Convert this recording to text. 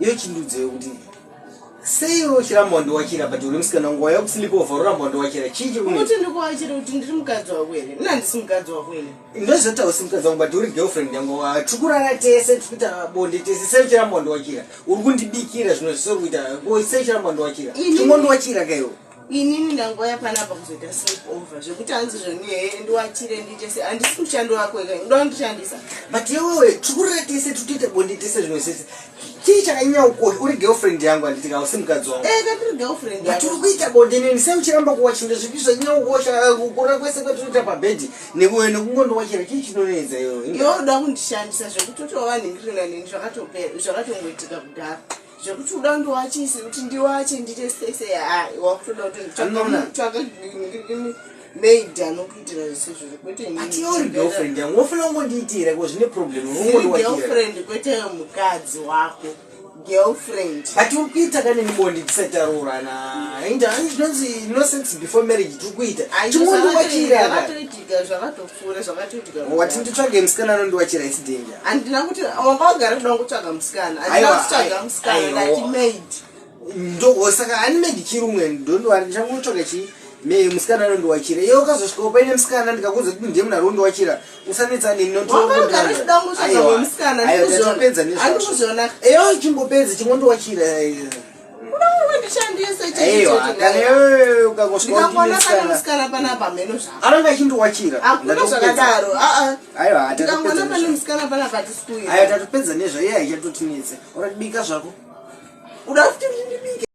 Iyo chindudze kuti sei uchiramba ndoachira but uri musikana nguva yakusilipa over uramba ndoachira chichi kuti ndikuachira kuti ndiri mukadzi wako ere mina ndisi mukadzi wako ere ndozota usi mukadzi wangu but uri girlfriend yangu tikurara tese tikuita bonde tese sei uchiramba ndoachira uri kundibikira zvino zvisori kuita sei uchiramba ndoachira chimondoachira kaiwo inini ndangoya panapa kuzoita sleep over zvekuti hanzi zvonihe ndiwachire nditese handisi mushando wako ega ndoda ndishandisa but iwewe tikurara tese titoita bonde tese zvino sese chii chakanyanya ukosha uri girlfriend yangu handiti kausi mukadzi wangu katiri girlfriend but uri kuita bonde neni sei uchiramba kuwachinda zvipi zvanyanya ukosha kukura kwese kwatinoita pabhedhi nekungondowachira chii chinonetsa iwewe iwe uda kundishandisa zvekuti utova ningirina neni zvakatongoitika kudhara zvekuti uda ndiwachise kuti ndiwache nditesese wakutoda kuti nditsvaka maid anokuitira zvisizvo kwete ati uri girlfriend yangu wofuna kungondiitira ko zvine problem girlfriend kwete mukadzi wako girlfriend but uri kuita kane nibondi tisataurana inonzi innocence before marriage tiri kuita chimondiwachira zvakatopfuura zvakatoitika wati nditsvage musikana anondiwachira isi danger handina kuti wanga wagara kuda kutsvaga musikana handina kutsvaga musikana ngati maid ndosaka hani maid chirumwe ndondoari ndichangotsvaga chii musikana anondiwachira iwe ukazosvikawo paine musikana ndikakuudza kuti ndiye munhu ari kundowachira usanetsa neni notoapedza nezvazvo eyo chimbopedza chingondowachira musikana panapa meno zvako anenge achindowachira hakuna zvakadaro ndikangona pane musikana panapa tisikuira tatopedza nezvo iye haichatoti netse uratibika zvako uda kuti ndibike